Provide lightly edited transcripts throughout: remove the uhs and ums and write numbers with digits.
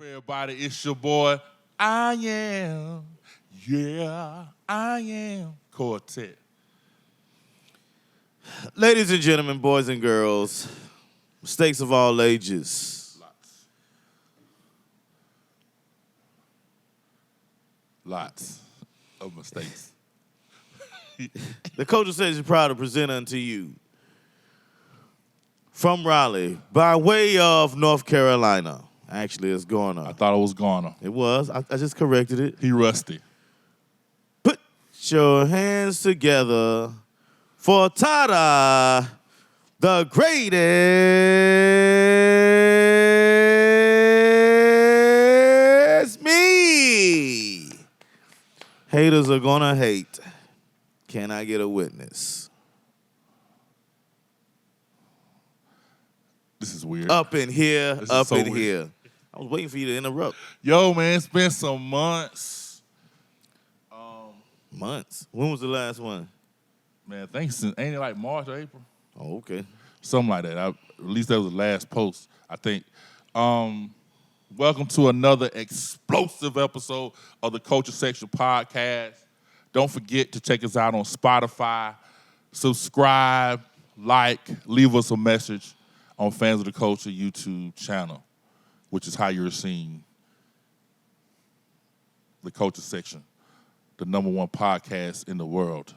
Everybody, it's your boy, I Am. Yeah, I Am Quartet. Ladies and gentlemen, boys and girls, mistakes of all ages. Lots of mistakes. The Culture Section is proud to present unto you from Raleigh, by way of North Carolina. Actually, it's going on. I thought it was Garner. It was. I just corrected it. He rusty. Put your hands together for Tada, the greatest me. Haters are gonna hate. Can I get a witness? This is weird. Up in here, This is up so in weird. here. I was waiting for you to interrupt. Yo, man, it's been some months. Months. When was the last one? Man, thanks. Ain't it like March or April? Oh, okay. Something like that. At least that was the last post, I think. Welcome to another explosive episode of the Culture Section podcast. Don't forget to check us out on Spotify. Subscribe, like, leave us a message on Fans of the Culture YouTube channel, which is how you're seeing the Culture Section, the #1 podcast in the world.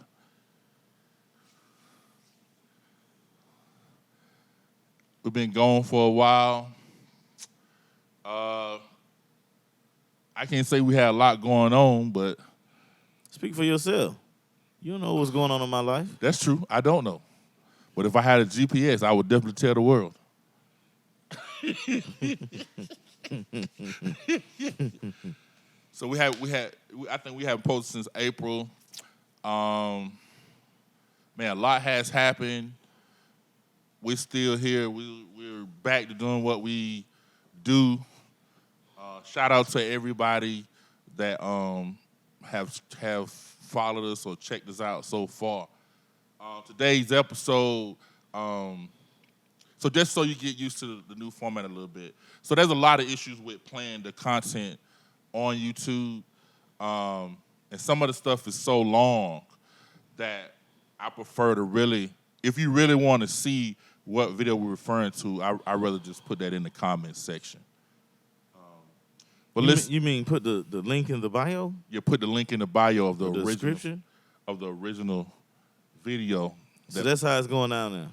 We've been gone for a while. I can't say we had a lot going on, but Speak for yourself. You don't know what's going on in my life. that's true. I don't know. But if I had a GPS, I would definitely tell the world. So I think we haven't posted since April. Man, a lot has happened. We're still here. We're back to doing what we do. Shout out to everybody that have followed us or checked us out so far. Today's episode, so just so you get used to the new format a little bit. So there's a lot of issues with playing the content on YouTube. And some of the stuff is so long that I prefer to really, if you really want to see what video we're referring to, I'd rather just put that in the comments section. But You mean put the link in the bio? You put the link in the bio of the description of the original video. So that's how it's going down now.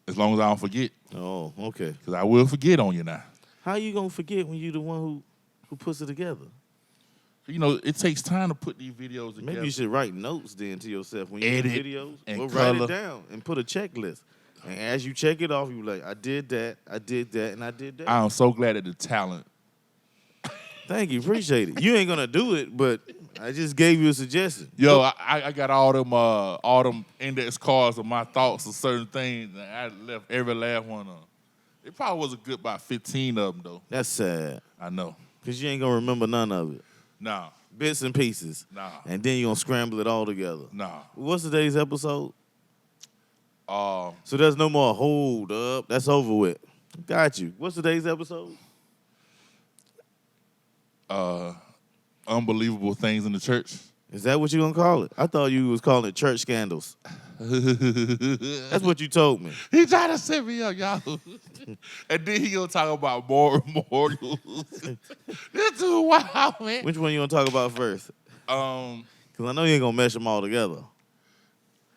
As long as I don't forget. Oh, okay. Because I will forget on you now. How you gonna forget when you the one who puts it together? You know, it takes time to put these videos together. Maybe you should write notes then to yourself when you Edit do videos. and Or color. write it down and put a checklist. And as you check it off, you like, I did that, and I did that. I am so glad at the talent. Thank you, appreciate it. You ain't gonna do it, but I just gave you a suggestion. Yo, I got all them index cards of my thoughts of certain things, and I left every last one of them. It probably was a good about 15 of them, though. That's sad. I know. Because you ain't gonna remember none of it. Nah. Bits and pieces. Nah. And then you're gonna scramble it all together. Nah. What's today's episode? So there's no more hold up. That's over with. Got you. What's today's episode? Unbelievable things in the church. Is that what you gonna call it? I thought you was calling it church scandals. That's what you told me. He tried to set me up, y'all. And then he gonna talk about more memorials. This is wild, man. Which one you gonna talk about first? Because I know you ain't gonna mesh them all together.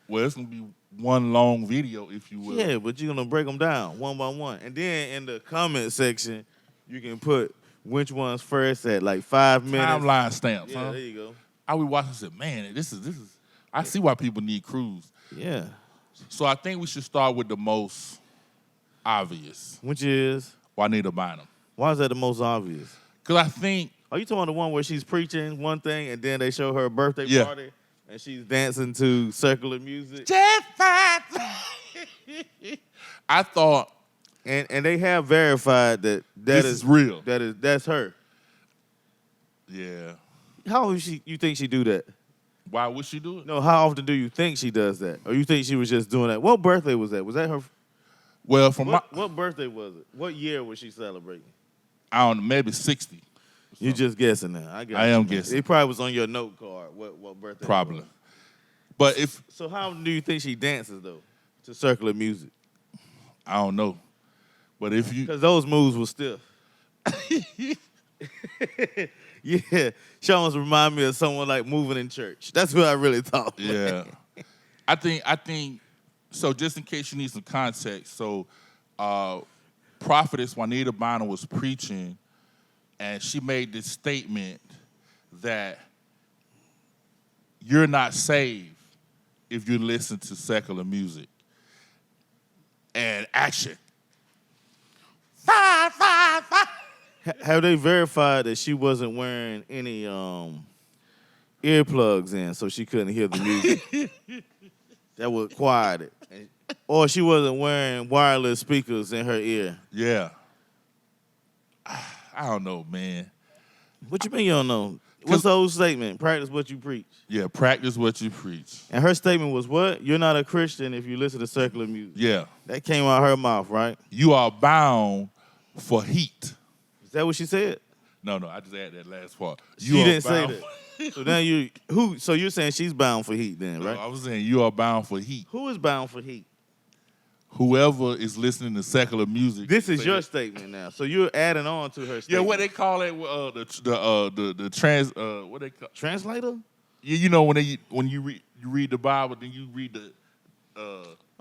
Well, it's gonna be one long video, if you will. Yeah, but you're gonna break them down one by one. And then in the comment section, you can put which one's first at like 5 minutes. Timeline stamps, Yeah, huh? there you go. I would watch and said, man, this is. I see why people need crews. Yeah. So I think we should start with the most obvious. Which is? Juanita Bynum. Why is that the most obvious? Because I think. Are you talking about the one where she's preaching one thing and then they show her birthday Yeah. party and she's dancing to secular music? Just fine. I thought. And they have verified that This is real. That's her. Yeah. How often you think she do that? Why would she do it? No, how often do you think she does that? Or you think she was just doing that? What birthday was that? Was that her? Well, from What birthday was it? What year was she celebrating? I don't know, maybe 60. You just guessing now. I am guessing. It probably was on your note card. What birthday? Probably. But if so, how do you think she dances though to secular music? I don't know. But if you, because those moves were stiff. Yeah, she almost remind me of someone like moving in church. That's what I really thought. Yeah, I think. So just in case you need some context, so prophetess Juanita Bynum was preaching, and she made this statement that you're not saved if you listen to secular music. And action. Fire, fire, fire. Have they verified that she wasn't wearing any earplugs in so she couldn't hear the music? That would quiet it. Or she wasn't wearing wireless speakers in her ear. Yeah. I don't know, man. What you mean you don't know? What's the old statement? Practice what you preach. Yeah, practice what you preach. And her statement was what? You're not a Christian if you listen to secular music. Yeah. That came out of her mouth, right? You are bound for heat. Is that what she said? No, I just added that last part. She didn't say that. So now so you're saying she's bound for heat then, right? No, I was saying you are bound for heat. Who is bound for heat? Whoever is listening to secular music. This is your statement now. So you're adding on to her statement. Yeah, what they call it? The trans. What they call translator? Yeah, you know when you read the Bible, then you read the.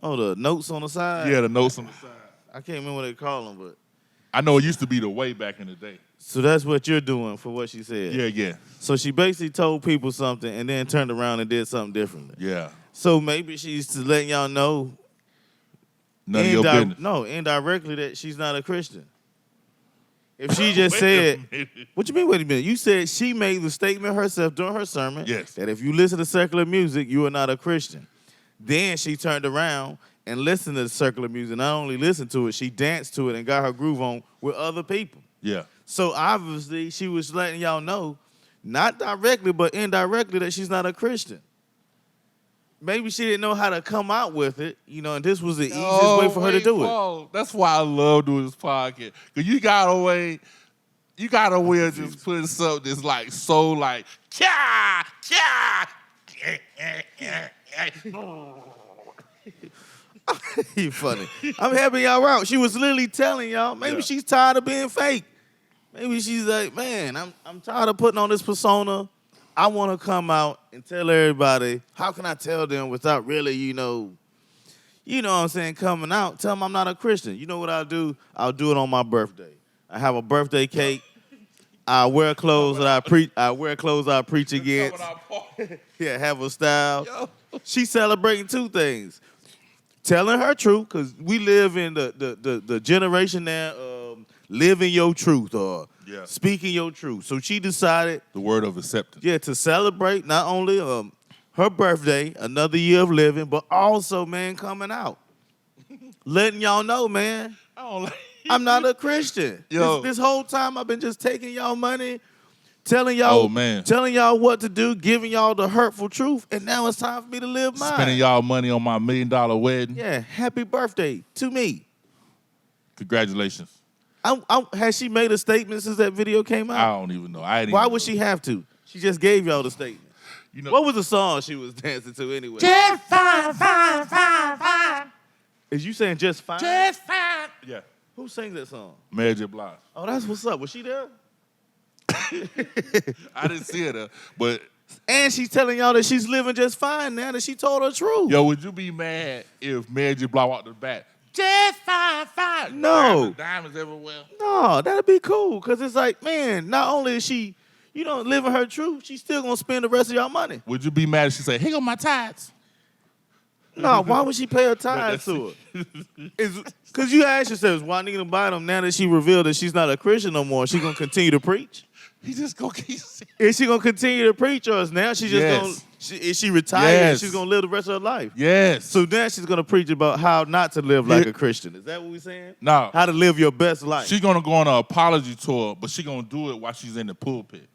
The notes on the side. Yeah, the notes on the side. I can't remember what they call them, but I know it used to be the way back in the day. So that's what you're doing for what she said. Yeah. So she basically told people something and then turned around and did something differently. Yeah. So maybe she's letting y'all know. None of your business. No, indirectly that she's not a Christian. If she just said, what you mean, wait a minute? You said she made the statement herself during her sermon that if you listen to secular music, you are not a Christian. Then she turned around and listened to the secular music. Not only listened to it, she danced to it and got her groove on with other people. Yeah. So obviously she was letting y'all know, not directly but indirectly, that she's not a Christian. Maybe she didn't know how to come out with it, and this was the easiest way for her to do it. That's why I love doing this podcast. Because you got a way of just putting something that's like so like, cha, cha. You funny. I'm helping y'all out. She was literally telling y'all, maybe she's tired of being fake. Maybe she's like, man, I'm tired of putting on this persona. I want to come out and tell everybody. How can I tell them without really, what I'm saying, coming out? Tell them I'm not a Christian. You know what I'll do? I'll do it on my birthday. I have a birthday cake. I wear clothes that I preach. I wear clothes I preach against. Yeah, have a style. She's celebrating two things: telling her truth, because we live in the generation now of living your truth or speaking your truth. So she decided the word of acceptance. Yeah, to celebrate not only her birthday, another year of living, but also, man, coming out, letting y'all know, man, I'm not a Christian. This whole time I've been just taking y'all money, telling y'all what to do, giving y'all the hurtful truth, and now it's time for me to live mine. Spending y'all money on my $1 million wedding. Yeah, happy birthday to me. Congratulations. Has she made a statement since that video came out? I don't even know. Why would she have to? She just gave y'all the statement. What was the song she was dancing to anyway? Just fine, fine, fine, fine. Is you saying just fine? Just fine. Yeah. Who sings that song? Mary J. Blige. Oh, that's what's up. Was she there? I didn't see her there, but... And she's telling y'all that she's living just fine now that she told her truth. Yo, would you be mad if Mary J. Blige walked to the back? Just fine, fine. No. Diamonds everywhere. No, that'd be cool. Because it's like, man, not only is she, living her truth, she's still going to spend the rest of y'all money. Would you be mad if she said, here go my tithes? No, why would she pay her tithes to her? Because you asked yourself, is Juanita Bynum, now that she revealed that she's not a Christian no more, she going to continue to preach? He just going to keep saying. Is she going to continue to preach, or is now she just going to... Is she retired and she's going to live the rest of her life? Yes. So now she's going to preach about how not to live like a Christian. Is that what we're saying? No. How to live your best life. She's going to go on an apology tour, but she's going to do it while she's in the pulpit.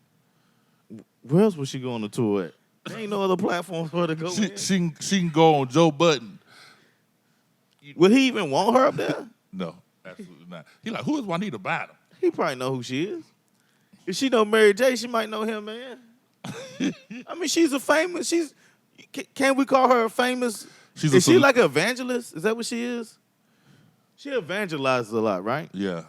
Where else was she going to tour at? There ain't no other platform for her to go she can go on Joe Budden. Would he even want her up there? No, absolutely not. He like, who is Juanita Bynum? He probably know who she is. If she know Mary J, she might know him, man. I mean, she's a famous. Can we call her a famous? Is she like an evangelist? Is that what she is? She evangelizes a lot, right? Yeah.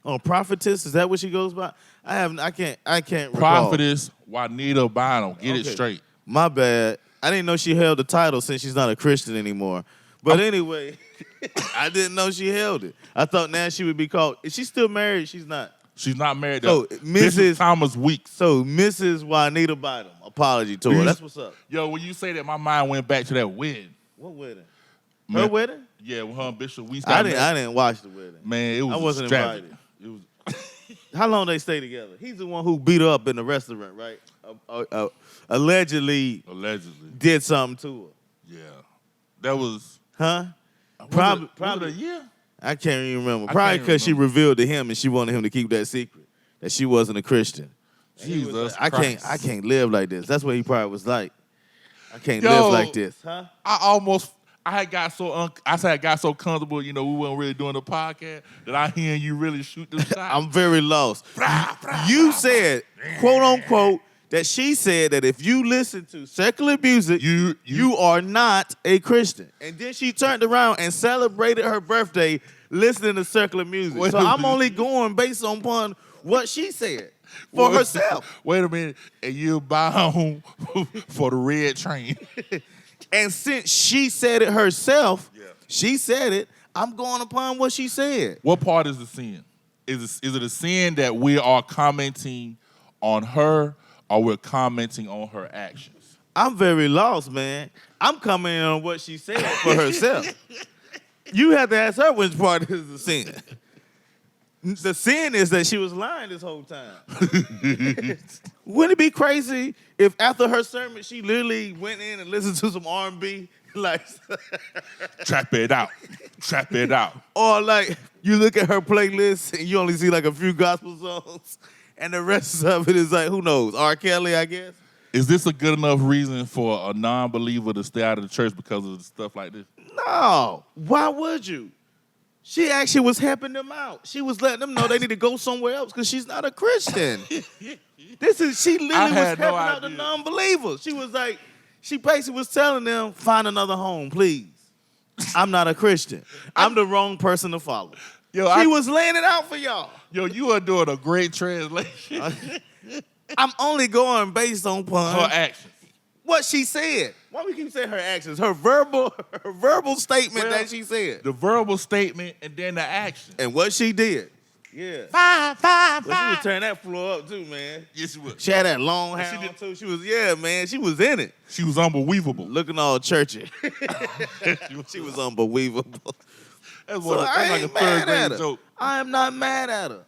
Oh, prophetess. Is that what she goes by? I can't recall. Prophetess Juanita Bynum. Get it straight. My bad. I didn't know she held the title since she's not a Christian anymore. But anyway, I didn't know she held it. I thought now she would be called. Is she still married? She's not. She's not married. So Mrs. Thomas Weeks. So Mrs. Juanita Bynum. Apology to her. That's what's up. Yo, when you say that, my mind went back to that wedding. What wedding? Her wedding? Yeah, with her and Bishop Weeks. I didn't watch the wedding. Man, it was. I wasn't invited. It was. How long they stay together? He's the one who beat her up in the restaurant, right? Allegedly did something to her. Yeah, that was. Huh? Probably a year. I can't even remember. Probably because she revealed to him and she wanted him to keep that secret that she wasn't a Christian. Jesus, I can't live like this. That's what he probably was like. I can't live like this, huh? I got so comfortable, we weren't really doing the podcast, that I hearing you really shoot the shot. I'm very lost. You said, quote unquote, that she said that if you listen to secular music, you are not a Christian. And then she turned around and celebrated her birthday listening to secular music. So I'm only going based upon what she said for herself. Wait a minute. And you're bound for the red train. And since she said it herself, she said it, I'm going upon what she said. What part is the sin? Is it a sin that we are commenting on her, or we're commenting on her actions? I'm very lost, man. I'm commenting on what she said for herself. You have to ask her which part is the sin. The sin is that she was lying this whole time. Wouldn't it be crazy if after her sermon she literally went in and listened to some R&B? Like, trap it out. Or like you look at her playlist and you only see like a few gospel songs and the rest of it is like, who knows, R. Kelly, I guess. Is this a good enough reason for a non-believer to stay out of the church because of stuff like this? No. Why would you? She actually was helping them out. She was letting them know they need to go somewhere else because she's not a Christian. She literally was helping out the non-believers. She was like, she basically was telling them, find another home, please. I'm not a Christian. I'm the wrong person to follow. She was laying it out for y'all. Yo, you are doing a great translation. I'm only going based on her actions. What she said. Why we keep saying her actions? Her verbal statement that she said. The verbal statement and then the action. And what she did. Yeah. Fine. She was turning that floor up too, man. Yes, she was. She had that long hair on too. She was in it. She was unbelievable. Looking all churchy. She was unbelievable. That's like a third grade joke. I am not mad at her.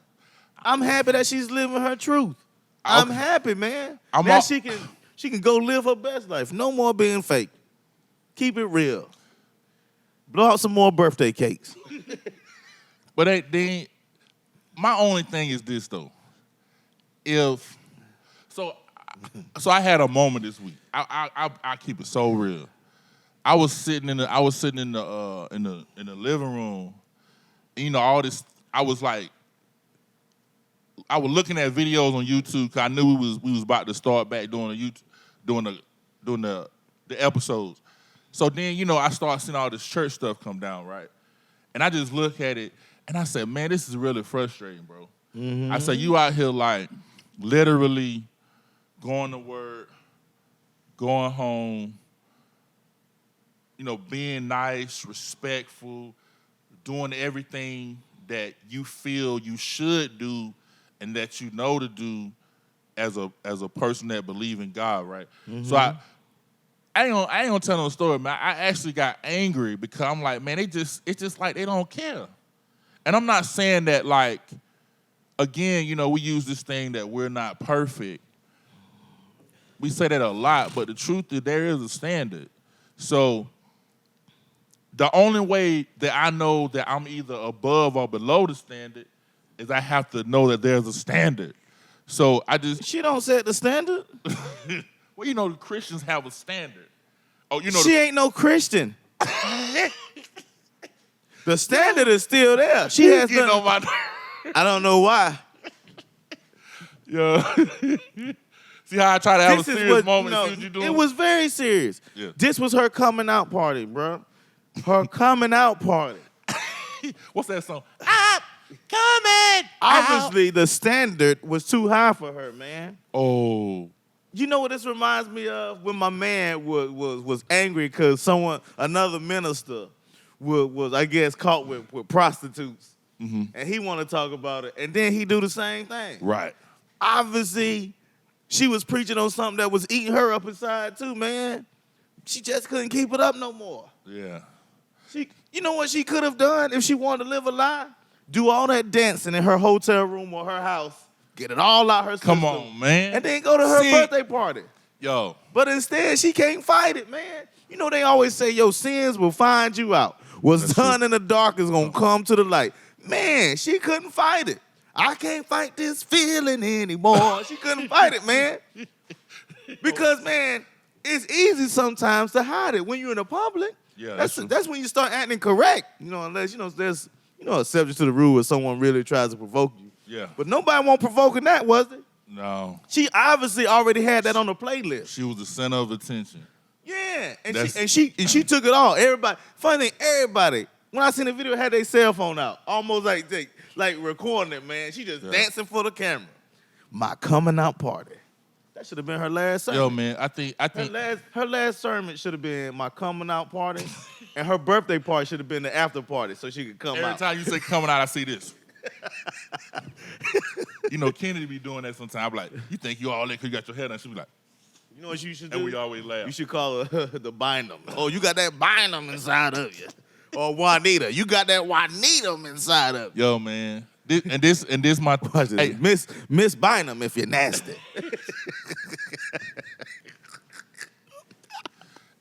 I'm happy that she's living her truth. I'm happy, man. She can go live her best life. No more being fake. Keep it real. Blow out some more birthday cakes. But my only thing is this though. So I had a moment this week. I keep it so real. I was sitting in the living room. And, all this. I was looking at videos on YouTube because I knew we was about to start back doing the episodes. So then, I started seeing all this church stuff come down, right? And I just look at it and I said, man, this is really frustrating, bro. Mm-hmm. I said, you out here like literally going to work, going home, being nice, respectful, doing everything that you feel you should do and that you know to do as a person that believe in God, right? Mm-hmm. So I ain't gonna tell no story, man. I actually got angry because I'm like, man, it's just like they don't care. And I'm not saying that like, again, we use this thing that we're not perfect. We say that a lot, but the truth is there is a standard. So the only way that I know that I'm either above or below the standard is I have to know that there's a standard. So She don't set the standard? Well, the Christians have a standard. Oh, she ain't no Christian. The standard is still there. She has on my I don't know why. Yo. See how I try to have a serious moment and see what you doing? It was very serious. Yeah. This was her coming out party, bro. Her coming out party. What's that song? I'm coming Obviously, the standard was too high for her, man. Oh. You know what this reminds me of? When my man was angry because another minister was I guess, caught with prostitutes. Mm-hmm. And he want to talk about it. And then he do the same thing. Right. Obviously, she was preaching on something that was eating her up inside too, man. She just couldn't keep it up no more. Yeah. You know what she could have done if she wanted to live a lie? Do all that dancing in her hotel room or her house. Get it all out her system. Come on, man. And then go to her birthday party. Yo. But instead, she can't fight it, man. You know they always say, your sins will find you out. What's done in the dark is going to come to the light. Man, she couldn't fight it. I can't fight this feeling anymore. She couldn't fight it, man. Because, man, it's easy sometimes to hide it. When you're in the public, that's when you start acting correct. You know, unless, there's, exception to the rule where someone really tries to provoke you. Yeah. But nobody won't provoking that, was it? No. She obviously already had that on the playlist. She was the center of attention. Yeah, and she took it all. Everybody, funny thing, everybody. When I seen the video, had their cell phone out, almost like recording it, man. She just dancing for the camera. My coming out party. That should have been her last sermon. Yo, man, I think her last sermon should have been my coming out party, and her birthday party should have been the after party, so she could come out. Every time you say coming out, I see this. Kennedy be doing that sometimes. I'm like, you think you all that because you got your head on? She be like, you know what you should do? And we always laugh. You should call her the Bynum. Oh, you got that Bynum inside of you. Or Juanita. You got that Juanita inside of you. Yo, man. This my... Hey, Miss Bynum if you're nasty.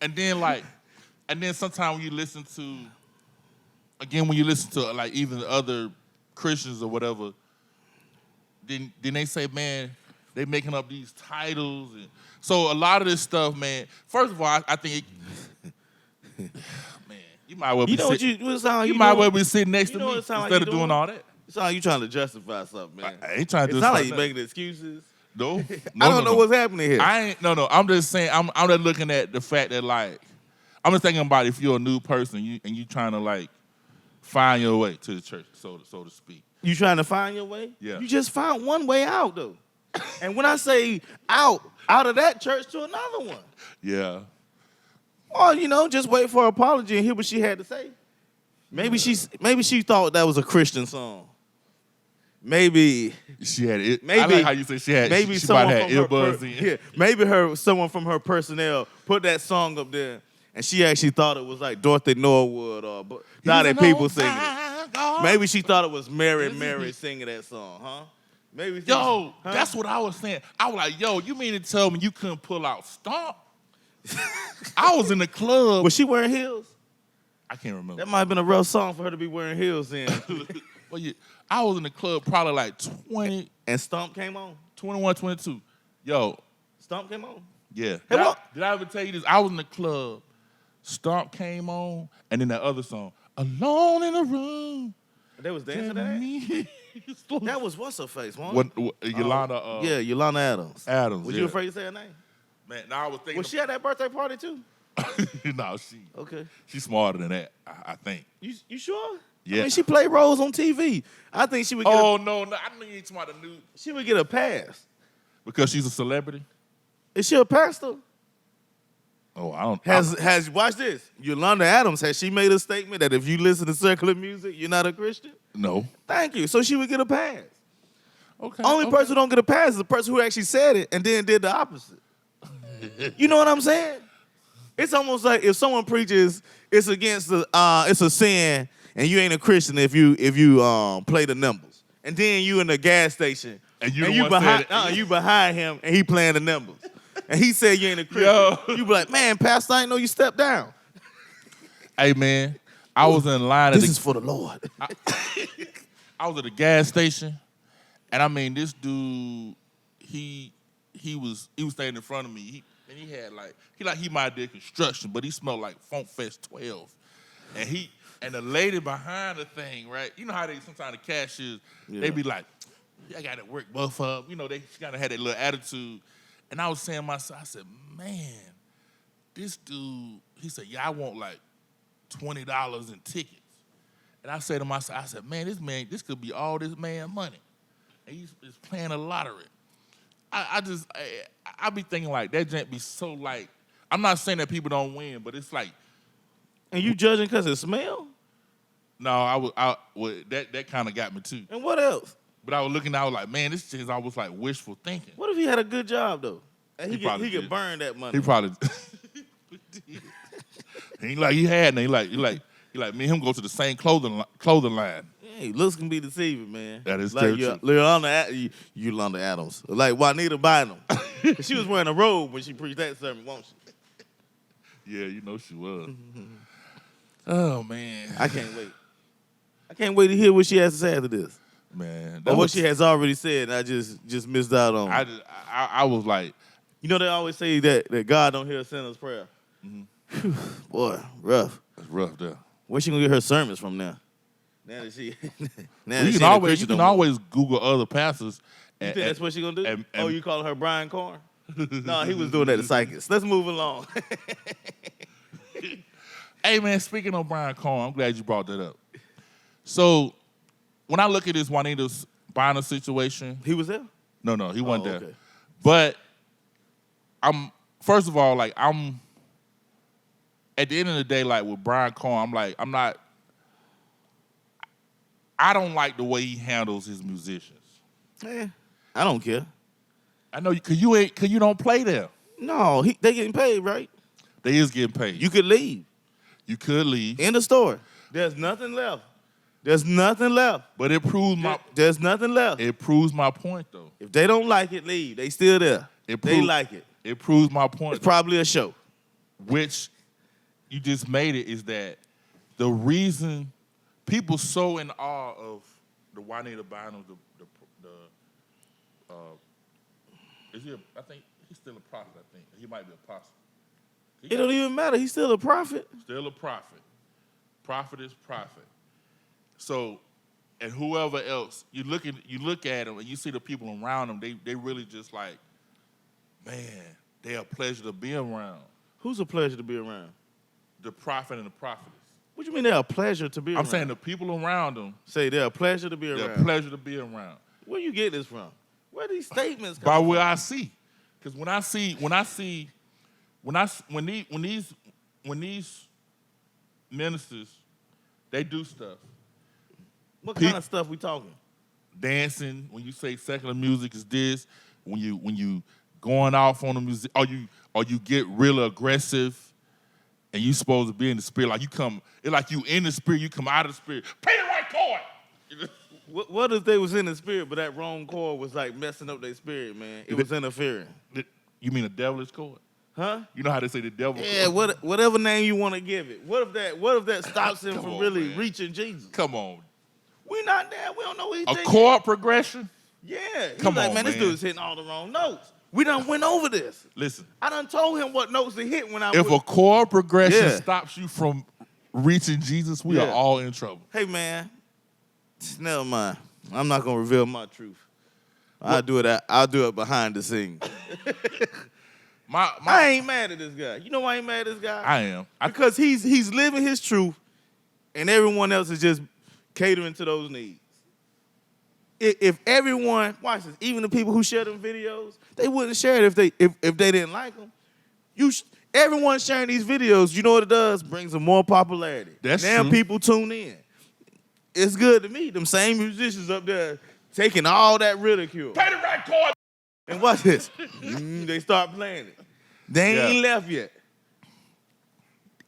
And then sometimes when you listen to, like, even other Christians or whatever, then they say, man, they making up these titles. And so a lot of this stuff, man, first of all, I think man, you might well be sitting next to me instead of doing all that. It's like you trying to justify something, man. I ain't trying to do something. It's not like you making excuses. No. I don't know what's happening here. I'm just saying, I'm just looking at the fact that, like, I'm just thinking about if you're a new person and you trying to, like, find your way to the church, so to speak. You trying to find your way? Yeah. You just found one way out, though. And when I say out of that church to another one. Yeah. Or, just wait for an apology and hear what she had to say. Maybe she thought that was a Christian song. Maybe she had it. Maybe, I like how you say she had. Maybe she might have earbuds in. Yeah. Maybe someone from her personnel put that song up there, and she actually thought it was like Dorothy Norwood or Dottie People singing it. Maybe she thought it was Mary singing that song, huh? Maybe. That's what I was saying. I was like, yo, you mean to tell me you couldn't pull out Stomp? I was in the club. Was she wearing heels? I can't remember. That might have been a rough song for her to be wearing heels in. Well, I was in the club probably like 20. And Stomp came on? 21, 22. Yo. Stomp came on? Yeah. Did I ever tell you this? I was in the club. Stomp came on. And then that other song, Alone in the Room. They was dancing to that? That was what's her face, one? Yolanda. Yeah, Yolanda Adams. Adams. Was you afraid to say her name? Man, now I was thinking. Was she at that birthday party too? No, Okay. She's smarter than that, I think. You sure? Yeah. I mean, she played roles on TV. I think she would get no. I know you ain't talking about the new. She would get a pass. Because she's a celebrity? Is she a pastor? Oh, I don't. Has watch this. Yolanda Adams, has she made a statement that if you listen to secular music, you're not a Christian? No. Thank you. So she would get a pass. Okay. Only person who don't get a pass is the person who actually said it and then did the opposite. You know what I'm saying? It's almost like if someone preaches it's against it's a sin and you ain't a Christian if you play the numbers. And then you in the gas station and you behind him and he playing the numbers. And he said you ain't a Christian. You be like, man, Pastor, I didn't know you stepped down. Hey, man, I was in line. This is for the Lord. I was at the gas station, and I mean, this dude, he was standing in front of me. He might have did construction, but he smelled like Funk Fest 12. And And the lady behind the thing, right? You know how they sometimes the cashiers, they be like, I got to work both of them. You know, she kind of had that little attitude. And I was saying to myself, I said, man, this dude, he said, I want like $20 in tickets. And I said to myself, I said, man, this could be all this man money. And he's playing a lottery. I be thinking like, that jank be so like, I'm not saying that people don't win, but it's like. And you judging because it smell? No, that kind of got me too. And what else? But I was looking, I was like, man, this is almost like wishful thinking. What if he had a good job though? And he could burn that money. He probably he ain't like he had nothing. He like me and him go to the same clothing line. Hey, looks can be deceiving, man. That is like true. Yolanda Adams. Like Juanita Bynum. She was wearing a robe when she preached that sermon, won't she? Yeah, you know she was. Oh, man. I can't wait. I can't wait to hear what she has to say after this. Man. Or what she has already said, and I just missed out on. I was like. You know they always say that God don't hear a sinner's prayer. Mm-hmm. Boy, rough. That's rough there. Where's she going to get her sermons from now? Now that she... You can always Google other pastors. You think that's what she going to do? You calling her Brian Carn? No, he was doing that to psychics. Let's move along. Hey, man, speaking of Brian Carn, I'm glad you brought that up. So, when I look at this Juanita Bynum situation... He was there? No, he wasn't there. Okay. But, first of all, like, at the end of the day, like, with Brian Carn, I don't like the way he handles his musicians. I don't care. I know, because you don't play there. No, they getting paid, right? They is getting paid. You could leave. You could leave. In the store. There's nothing left. There's nothing left. But it proves There's nothing left. It proves my point, though. If they don't like it, leave. They still there. They like it. It proves my point. It's probably a show. Which you just made it is that the reason people so in awe of the Juanita Bynum, I think he's still a prophet, I think. He might be an apostle. It don't even matter. He's still a prophet. Still a prophet. Prophet is prophet. So, and whoever else, you look at them and you see the people around them, they really just like, man, they're a pleasure to be around. Who's a pleasure to be around? The prophet and the prophetess. What do you mean they're a pleasure to be around? I'm saying the people around them. Say they're a pleasure to be around. They're a pleasure to be around. Where you get this from? Where are these statements come By from? what I see. Because when these ministers, they do stuff. What kind of stuff we talking? Dancing. When you say secular music is this. When you going off on the music, or you get real aggressive, and you supposed to be in the spirit. Like it's like you in the spirit. You come out of the spirit. Play the right chord. What if they was in the spirit, but that wrong chord was like messing up their spirit, man? It was interfering. You mean a devilish chord? Huh? You know how they say the devil? Yeah, whatever name you want to give it. What if that stops him from really reaching Jesus? Come on. We not there. We don't know what he's thinking. A chord progression? Yeah. Come on, man. This dude's hitting all the wrong notes. We done went over this. Listen. I done told him what notes to hit when If a chord progression stops you from reaching Jesus, we are all in trouble. Hey, man. Never mind. I'm not gonna reveal my truth. I'll do it behind the scenes. I ain't mad at this guy. You know why I ain't mad at this guy? I am. Because he's living his truth, and everyone else is just catering to those needs. If everyone, watch this, even the people who share them videos, they wouldn't share it if they didn't like them. Everyone sharing these videos, you know what it does? Brings them more popularity. That's now true. People tune in. It's good to me. Them same musicians up there taking all that ridicule. Play the right chord. And watch this. They start playing it. They ain't left yet.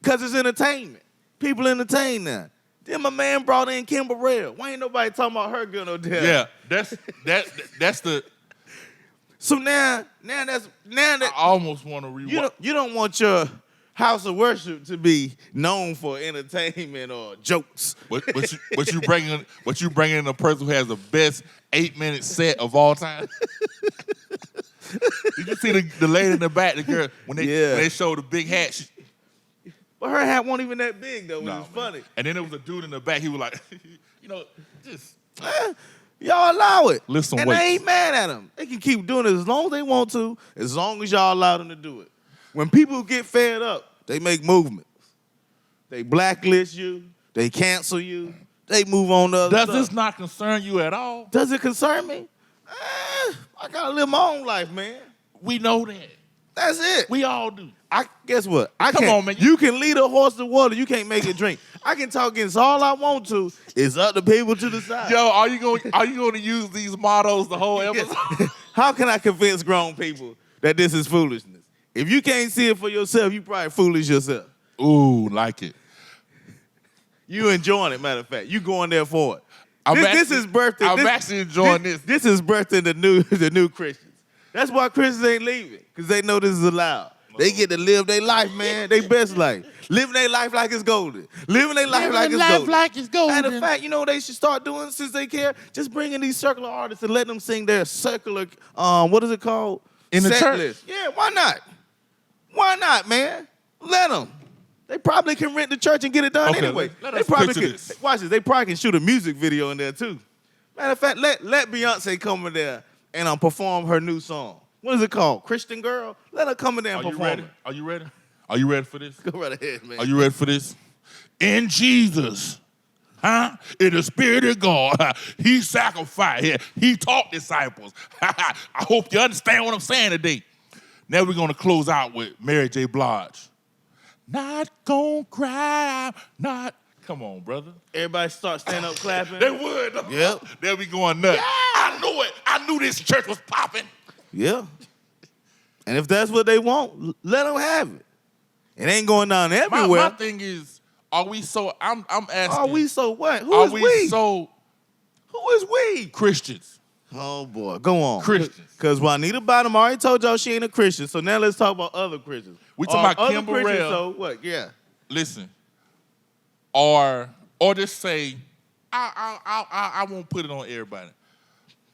Because it's entertainment. People entertain now. Then my man brought in Kim Burrell. Why ain't nobody talking about her good no damn? Yeah, that's the. So now that I almost want to rewatch. You don't want your house of worship to be known for entertainment or jokes. But you bringing in a person who has the best 8-minute set of all time. Did you see the lady in the back, the girl when they show the big hat? But her hat wasn't even that big, though, which Nah, is funny. And then there was a dude in the back. He was like, just. Y'all allow it. Lift some and weights. I ain't mad at them. They can keep doing it as long as they want to, as long as y'all allow them to do it. When people get fed up, they make movements. They blacklist you. They cancel you. They move on to other Does stuff. this not concern you at all? Does it concern me? I gotta live my own life, man. We know that. That's it. We all do. Guess what? Come on, man. You can lead a horse to water. You can't make it drink. I can talk against all I want to. It's up to people to decide. Yo, are you going to use these mottos the whole episode? How can I convince grown people that this is foolishness? If you can't see it for yourself, you probably foolish yourself. Ooh, like it. You enjoying it, matter of fact. You going there for it. This is birthing. I'm actually enjoying this. This is birthing the new Christians. That's why Christians ain't leaving, because they know this is allowed. They get to live their life, man, their best life. Living their life like it's golden. Living their life like it's golden. Matter of fact, you know what they should start doing since they care? Just bringing these circular artists and let them sing their circular, what is it called? In the Set church? list. Yeah, why not? Why not, man? Let them. They probably can rent the church and get it done anyway. Let They us probably picture can. this. Watch this. They probably can shoot a music video in there too. Matter of fact, let Beyonce come in there and perform her new song. What is it called? Christian Girl? Let her come in there and perform it. Are you ready? Are you ready for this? Go right ahead, man. Are you ready for this? In Jesus, in the Spirit of God, He sacrificed. He taught disciples. I hope you understand what I'm saying today. Now we're going to close out with Mary J. Blige. Not gonna cry, not. Come on, brother. Everybody start standing up clapping. They would. Yep. They'll be going nuts. Yeah. I knew it. I knew this church was popping. Yeah. And if that's what they want, let them have it. It ain't going down everywhere. My thing is, are we so? I'm asking. Are we so what? Who are is we we? So Who is we? Christians? Oh boy, go on. Christians. Because Juanita Bynum already told y'all she ain't a Christian. So now let's talk about other Christians. We talking about other Kim Christians, Burrell. So what? Yeah. Listen, or just say, I won't put it on everybody.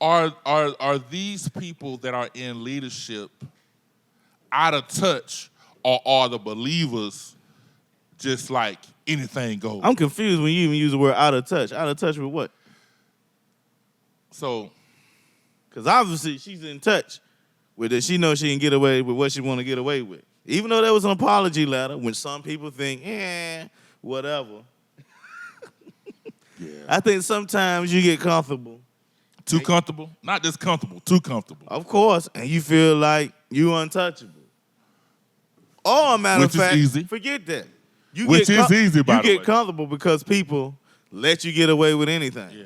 Are these people that are in leadership out of touch, or are the believers just like anything goes? I'm confused when you even use the word out of touch. Out of touch with what? So, because obviously she's in touch with it. She knows she can get away with what she want to get away with. Even though there was an apology letter, when some people think, whatever. yeah. I think sometimes you get comfortable. Too comfortable? Not just comfortable, too comfortable. Of course, and you feel like you untouchable. Or, a matter of fact, easy. Forget that. Which is easy, by the way. You get comfortable because people let you get away with anything. Yeah.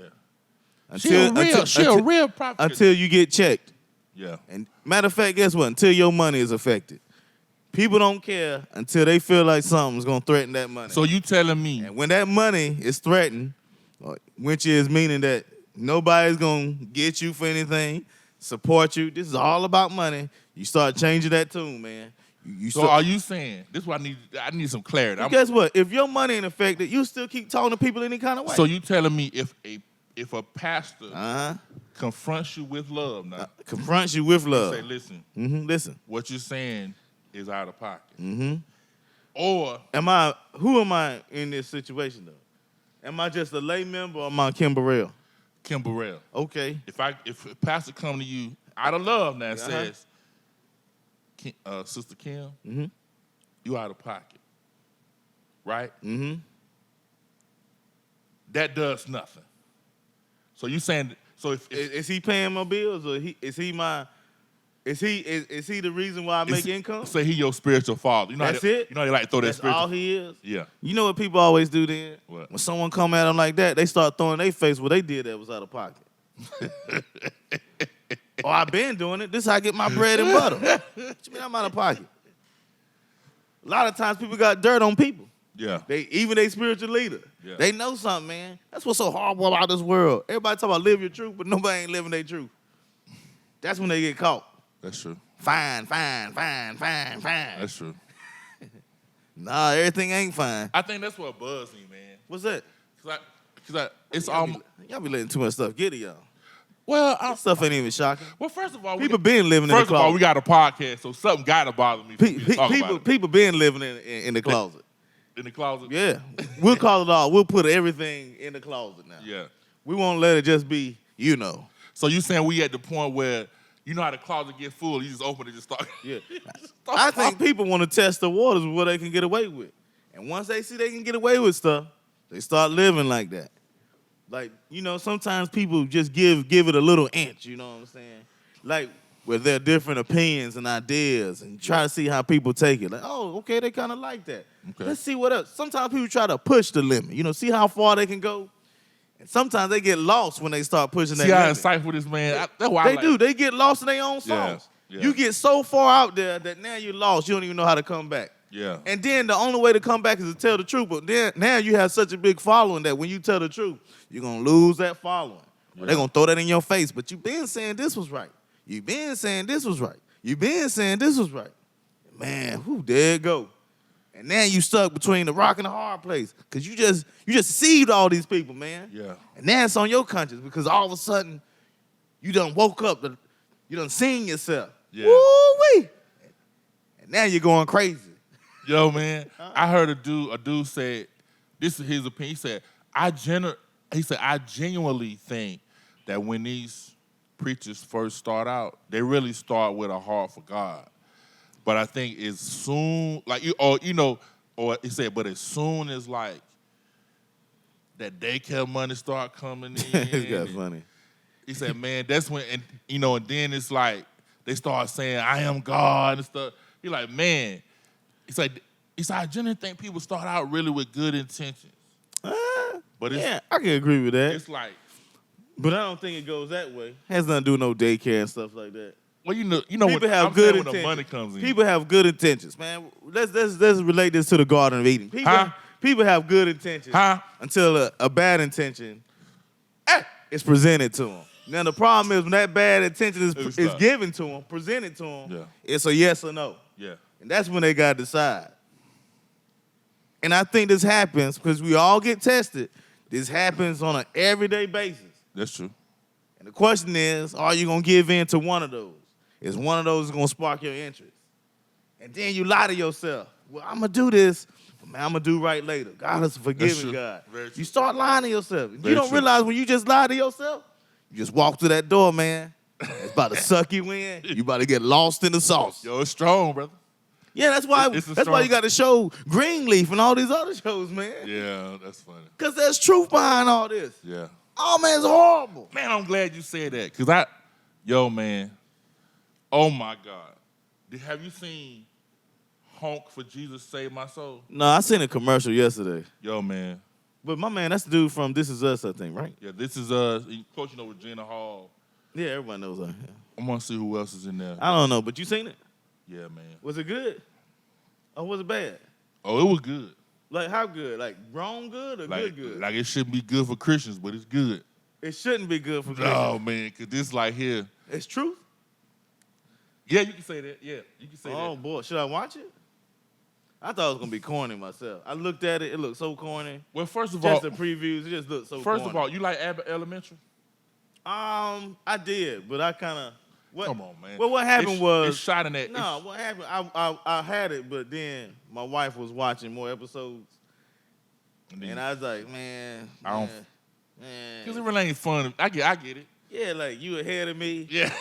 Until, a real prophet. Until you get checked. Yeah. And matter of fact, guess what? Until your money is affected. People don't care until they feel like something's going to threaten that money. So you telling me. And when that money is threatened, which is meaning that nobody's going to get you for anything, support you, this is all about money, you start changing that tune, man. So are you saying, this is what I need some clarity. Guess what? If your money ain't affected, you still keep talking to people any kind of way. So you telling me if a pastor confronts you with love now. Confronts you with love. Say, listen. Listen. What you're saying is out of pocket. Or who am I in this situation though? Am I just a lay member or am I Kim Burrell? Kim Burrell. Okay. If a pastor come to you out of love now and says, Sister Kim, you out of pocket. Right? That does nothing. So you saying, so if is he paying my bills or is he the reason why I make income? Say he your spiritual father. You know That's it? You know they like to throw that spiritual. All he is? Yeah. You know what people always do then? What? When someone come at them like that, they start throwing their face what they did that was out of pocket. Or I've been doing it. This is how I get my bread and butter. What you mean I'm out of pocket? A lot of times people got dirt on people. Yeah. Even they spiritual leader. Yeah. They know something, man. That's what's so horrible about this world. Everybody talk about live your truth, but nobody ain't living their truth. That's when they get caught. That's true. Fine. That's true. Nah, everything ain't fine. I think that's what buzzed me, man. What's that? Cause it's almost. Y'all be letting too much stuff get to y'all. Well, that stuff ain't even shocking. Well, first of all, people been living in the closet. First of all, we got a podcast, so something got to bother me. People been living in the closet. In the closet? Yeah. We'll call it all. We'll put everything in the closet now. Yeah. We won't let it just be, you know. So you saying we at the point where you know how the closet get full, you just open it and just start. Yeah. I think people want to test the waters with what they can get away with. And once they see they can get away with stuff, they start living like that. Like, you know, sometimes people just give it a little inch, you know what I'm saying? Like, where there are different opinions and ideas and try to see how people take it. Like, oh, okay, they kind of like that. Okay. Let's see what else. Sometimes people try to push the limit, you know, see how far they can go. And sometimes they get lost when they start pushing that limit. See how insightful this man. That's why They I like do. They get lost in their own songs. Yeah. You get so far out there that now you're lost. You don't even know how to come back. Yeah. And then the only way to come back is to tell the truth. But then now you have such a big following that when you tell the truth, you're going to lose that following. Yeah. They're going to throw that in your face. But you've been saying this was right. You've been saying this was right. You've been saying this was right. Man, there it go. And now you stuck between the rock and the hard place. Because you just deceived all these people, man. Yeah. And now it's on your conscience because all of a sudden you done woke up. You done seen yourself. Yeah. Woo-wee. And now you're going crazy. Yo, man, I heard a dude said, this is his opinion. He said, I genuinely think that when these preachers first start out, they really start with a heart for God. But I think as soon, like, or he said, but as soon as, like, that daycare money start coming in. It's got funny. He said, man, that's when, and then it's like, they start saying, I am God and stuff. He like, man, it's like, I genuinely think people start out really with good intentions. But Yeah, I can agree with that. It's like, But I don't think it goes that way. It has nothing to do with no daycare and stuff like that. well, you know People what have I'm good saying when intentions. the money comes in. People have good intentions, man. Let's relate this to the Garden of Eden. People have good intentions until a bad intention is presented to them. Now the problem is when that bad intention is given to them, presented to them, it's a yes or no. Yeah. And that's when they got to decide. And I think this happens because we all get tested. This happens on an everyday basis. That's true. And the question is, are you going to give in to one of those? Is one of those going to spark your interest? And then you lie to yourself. Well, I'm going to do this, but man, I'm going to do right later. God is a forgiving God. You start lying to yourself. You don't realize when you just lie to yourself, you just walk through that door, man. It's about to suck you in. You about to get lost in the sauce. Yo, it's strong, brother. Yeah, that's why you got to show Greenleaf and all these other shows, man. Yeah, that's funny. Because there's truth behind all this. Yeah. Oh, man, it's horrible. Man, I'm glad you said that. Because man, oh, my God. Have you seen Honk For Jesus Save My Soul? No, I seen a commercial yesterday. Yo, man. But my man, that's the dude from This Is Us, I think, right? Yeah, this is, Coach, Regina Hall. Yeah, everybody knows her. Yeah. I want to see who else is in there. I don't know, but you seen it? Yeah, man. Was it good? Or was it bad? Oh, it was good. Like, how good? Like, wrong good or good? Like, it shouldn't be good for Christians, but it's good. It shouldn't be good for Christians. Oh, man, because this like here. It's truth? Yeah, you can say that. Yeah, you can say that. Oh, boy. Should I watch it? I thought it was going to be corny myself. I looked at it. It looked so corny. Well, first of all. Just the previews. It just looked so corny. First of all, you like Abbott Elementary? I did, but I kind of. Come on, man. Well, what happened was. It's shot in that. No, what happened, I had it, but then my wife was watching more episodes. And I was like, man. Because it really ain't fun. I get it. Yeah, like, you ahead of me. Yeah.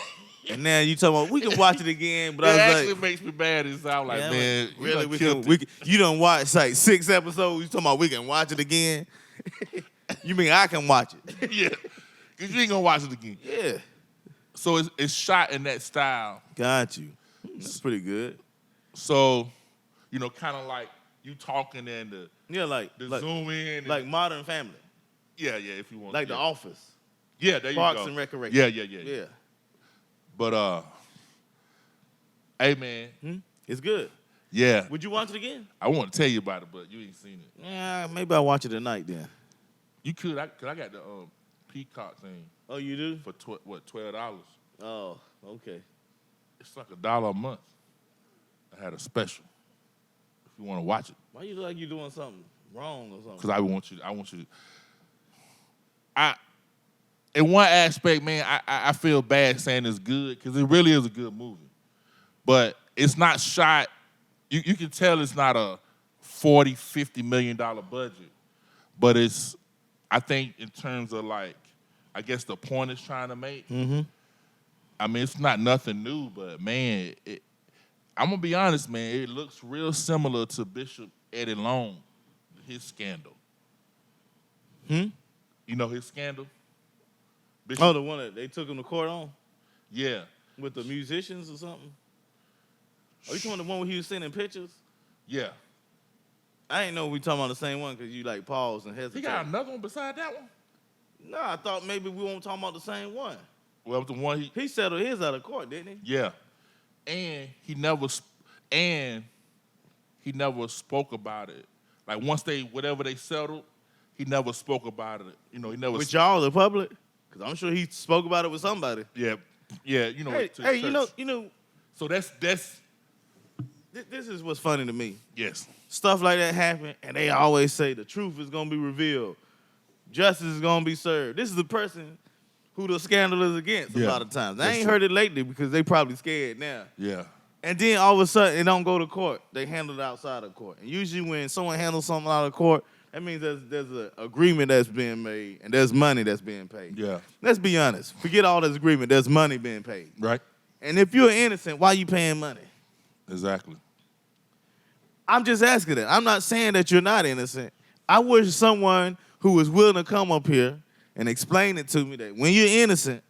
And now you talking about, we can watch it again, but I was like. It actually makes me bad. It's out like, man. Really? We can, you done watch like 6 episodes. You talking about we can watch it again? You mean I can watch it? Yeah. Because you ain't going to watch it again. Yeah. So it's shot in that style. Got you. That's pretty good. So, kind of like you talking and like zoom in. Like Modern Family. Yeah, if you want. Like The Office. Yeah, there you go. Parks and Recreation. Yeah. But, hey, man. It's good. Yeah. Would you watch it again? I want to tell you about it, but you ain't seen it. Yeah, maybe I'll watch it tonight then. You could. I got the Peacock thing. Oh, you do? For $12. Oh, okay. It's like $1 a month. I had a special. If you want to watch it. Why you look like you're doing something wrong or something? Because I want you to. In one aspect, man, I feel bad saying it's good because it really is a good movie. But it's not shot. You can tell it's not a $40, $50 million budget. But it's, I think in terms of like, I guess the point it's trying to make, I mean, it's not nothing new, but man, I'm going to be honest, man, it looks real similar to Bishop Eddie Long, his scandal. You know his scandal? Bishop? Oh, the one that they took him to court on? Yeah. With the musicians or something? Are you talking about the one where he was sending pictures? Yeah. I ain't know we talking about the same one because you like paused and hesitated. He got another one beside that one? No, I thought maybe we weren't talking about the same one. Well, the one he settled his out of court, didn't he? Yeah. And he never spoke about it. Like once whatever they settled, he never spoke about it. You know, he never. With y'all, the public? Because I'm sure he spoke about it with somebody. Yeah. You know. Hey, you know. So that's. This is what's funny to me. Yes. Stuff like that happen, and they always say the truth is gonna be revealed, justice is gonna be served. This is the person who the scandal is against a lot of times. I ain't heard it lately because they probably scared now. Yeah. And then all of a sudden it don't go to court. They handle it outside of court. And usually when someone handles something out of court, that means there's an agreement that's being made and there's money that's being paid. Yeah. Let's be honest. Forget all this agreement. There's money being paid. Right. And if you're innocent, why are you paying money? Exactly. I'm just asking that. I'm not saying that you're not innocent. I wish someone who was willing to come up here and explain it to me that when you're innocent,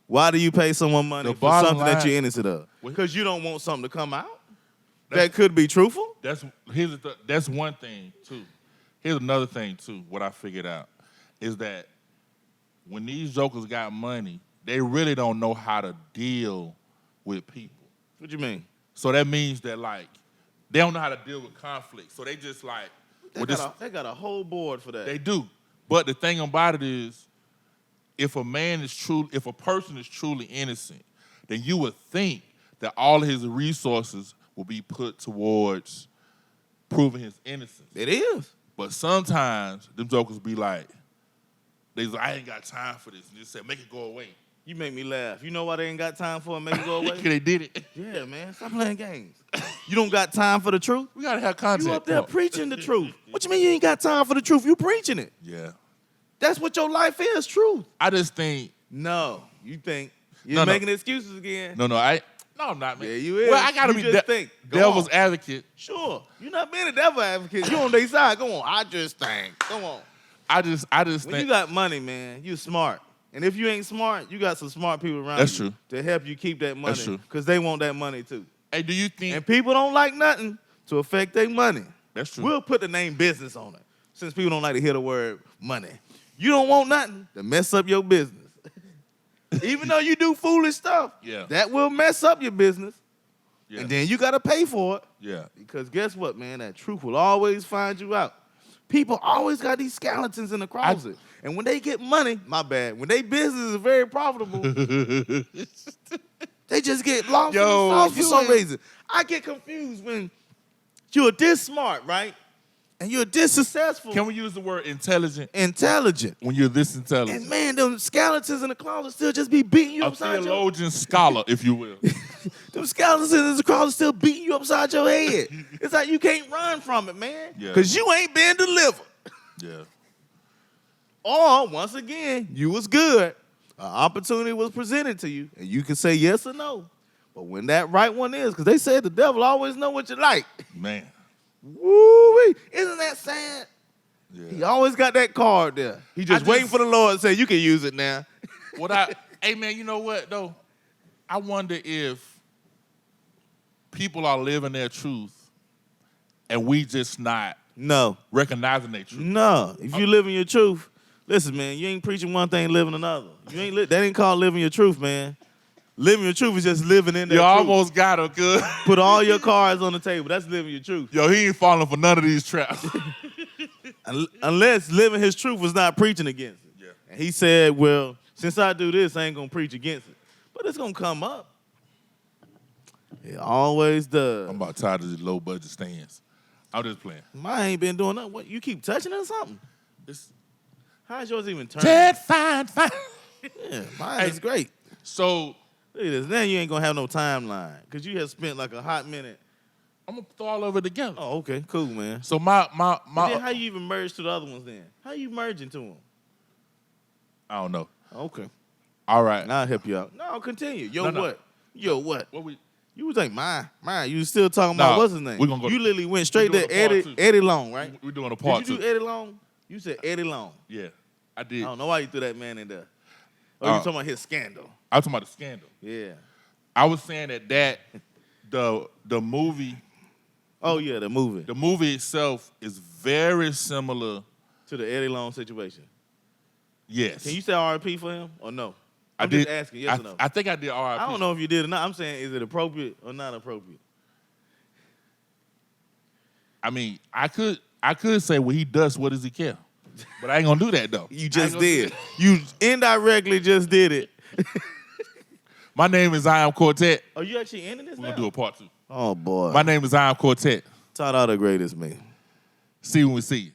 why do you pay someone money for something that you're innocent of? Because you don't want something to come out that could be truthful? That's one thing, too. Here's another thing, too, what I figured out, is that when these jokers got money, they really don't know how to deal with people. What you mean? So that means that, like, they don't know how to deal with conflict. So they just, like... They got a whole board for that. They do. But the thing about it is, if a person is truly innocent, then you would think that all his resources will be put towards proving his innocence. It is. But sometimes them jokers be like, I ain't got time for this. And just say, make it go away. You make me laugh. You know why they ain't got time for it, make it go away? Because they did it. Yeah, man. Stop playing games. You don't got time for the truth? We got to have content. You up there preaching the truth. What you mean you ain't got time for the truth? You preaching it. Yeah. That's what your life is, truth. I just think. No. You think. You're making excuses again. No, I'm not, man. Yeah, you is. Well, I got to be devil's advocate. Sure. You're not being a devil advocate. You on their side. Go on. I just think. Go on. I just when think. You got money, man, you smart. And if you ain't smart, you got some smart people around That's you true. to help you keep that money. That's true. Because they want that money too. Hey, do you think... And people don't like nothing to affect their money. That's true. We'll put the name business on it, since people don't like to hear the word money. You don't want nothing to mess up your business. Even though you do foolish stuff, that will mess up your business. Yeah. And then you got to pay for it. Yeah. Because guess what, man? That truth will always find you out. People always got these skeletons in the closet. And when they get money, my bad, when their business is very profitable, they just get lost in the sauce for some reason. I get confused when you're this smart, right? And you're this successful. Can we use the word intelligent? Intelligent. When you're this intelligent. And man, them skeletons in the closet still just be beating you upside your head. A theologian scholar, if you will. Them skeletons in the closet still beating you upside your head. It's like you can't run from it, man. Because you ain't been delivered. Yeah. Or, once again, you was good. An opportunity was presented to you, and you can say yes or no. But when that right one is, because they said the devil always know what you like. Man. Woo-wee. Isn't that sad? Yeah. He always got that card there. He just waiting for the Lord to say, you can use it now. Hey, man, you know what, though? I wonder if people are living their truth and we just not recognizing their truth. No. If you living your truth, listen, man, you ain't preaching one thing, living another. That ain't called living your truth, man. Living your truth is just living in that truth. You almost got him, good. Put all your cards on the table. That's living your truth. Yo, he ain't falling for none of these traps. Unless living his truth was not preaching against it. Yeah. And he said, well, since I do this, I ain't going to preach against it. But it's going to come up. It always does. I'm about tired of these low-budget stands. I'm just playing. Mine ain't been doing nothing. What, you keep touching it or something? How's yours even turning? Ted, fine. Yeah, mine is great. So... Look at this. Now you ain't going to have no timeline because you have spent like a hot minute I'm gonna throw all of it together. Oh, okay, cool, man. So my. Then how you even merge to the other ones? Then how you merge into them? I don't know. Okay, All right. now I'll help you out. No, continue. Yo, No. what? Yo, what? What we? You was like mine. You was still talking about what's his name? We're gonna go. You literally went straight doing to a part two. Eddie Long, right? We're doing a part Did you 2. do Eddie Long? You said Eddie Long. Yeah, I I did. don't know why you threw that man in there. Oh, you talking about his scandal? I was talking about the scandal. Yeah. I was saying that the movie. Oh yeah, the movie. The movie itself is very similar. To the Eddie Long situation. Yes. Can you say R.I.P. for him or no? I I'm did. just asking, yes or no? I think I did R.I.P. I don't know if you did or not. I'm saying, is it appropriate or not appropriate? I mean, I could say, well, he does. What does he care? But I ain't gonna do that though. You just did. You indirectly just did it. My name is IamQuartet. Oh, you actually ending this We're now? gonna do a part 2. Oh boy. My name is IamQuartet. Taught all the greatest, man. See you when we see you.